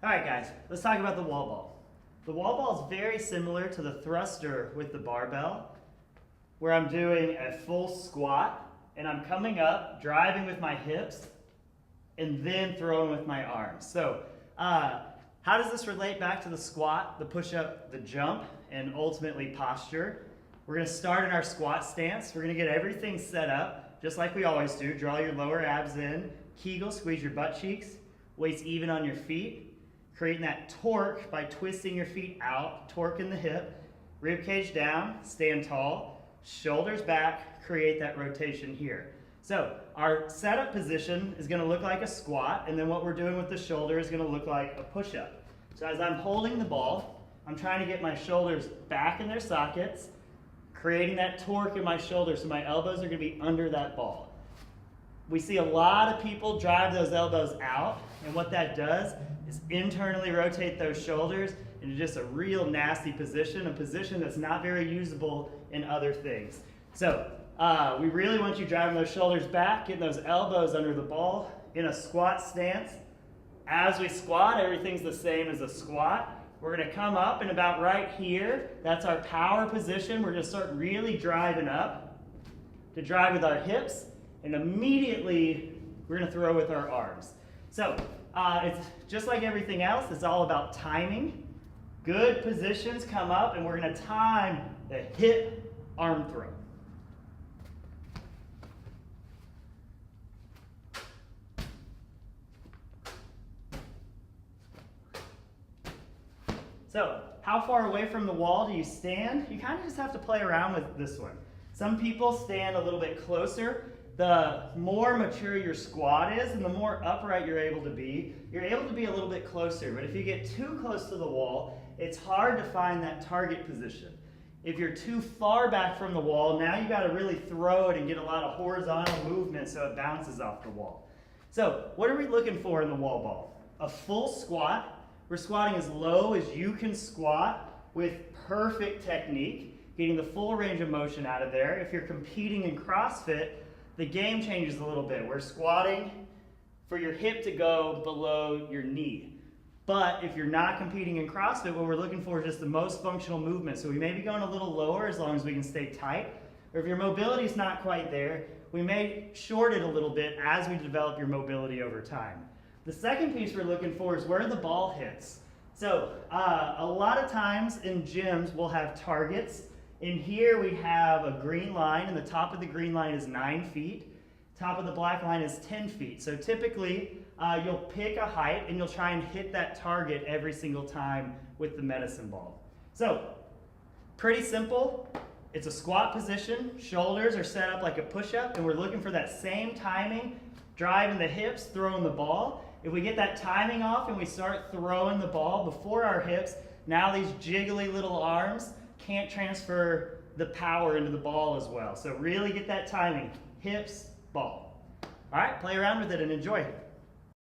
All right, guys, let's talk about the wall ball. The wall ball is very similar to the thruster with the barbell, where I'm doing a full squat and I'm coming up, driving with my hips, and then throwing with my arms. So how does this relate back to the squat, the push-up, the jump, and ultimately posture? We're going to start in our squat stance. We're going to get everything set up, just like we always do. Draw your lower abs in, Kegel, squeeze your butt cheeks, weights even on your feet, creating that torque by twisting your feet out, torque in the hip, rib cage down, stand tall, shoulders back, create that rotation here. So our setup position is going to look like a squat, and then what we're doing with the shoulder is going to look like a push-up. So as I'm holding the ball, I'm trying to get my shoulders back in their sockets, creating that torque in my shoulders so my elbows are going to be under that ball. We see a lot of people drive those elbows out, and what that does is internally rotate those shoulders into just a real nasty position, a position that's not very usable in other things. So we really want you driving those shoulders back, getting those elbows under the ball in a squat stance. As we squat, everything's the same as a squat. We're going to come up and about right here. That's our power position. We're going to start really driving up to drive with our hips, and immediately we're going to throw with our arms. So it's just like everything else. It's all about timing. Good positions come up, and we're going to time the hip arm throw. So how far away from the wall do you stand? You kind of just have to play around with this one. Some people stand a little bit closer. The more mature your squat is and the more upright you're able to be a little bit closer. But if you get too close to the wall, it's hard to find that target position. If you're too far back from the wall, now you got to really throw it and get a lot of horizontal movement so it bounces off the wall. So what are we looking for in the wall ball? A full squat. We're squatting as low as you can squat with perfect technique, getting the full range of motion out of there. If you're competing in CrossFit, the game changes a little bit. We're squatting for your hip to go below your knee. But if you're not competing in CrossFit, what we're looking for is just the most functional movement. So we may be going a little lower as long as we can stay tight. Or if your mobility is not quite there, we may short it a little bit as we develop your mobility over time. The second piece we're looking for is where the ball hits. So a lot of times in gyms we'll have targets. In here we have a green line, and the top of the green line is 9 feet. Top of the black line is 10 feet. So typically you'll pick a height and you'll try and hit that target every single time with the medicine ball. So pretty simple. It's a squat position. Shoulders are set up like a push-up, and we're looking for that same timing, driving the hips, throwing the ball. If we get that timing off and we start throwing the ball before our hips, now these jiggly little arms can't transfer the power into the ball as well. So really get that timing. Hips, ball. All right, play around with it and enjoy.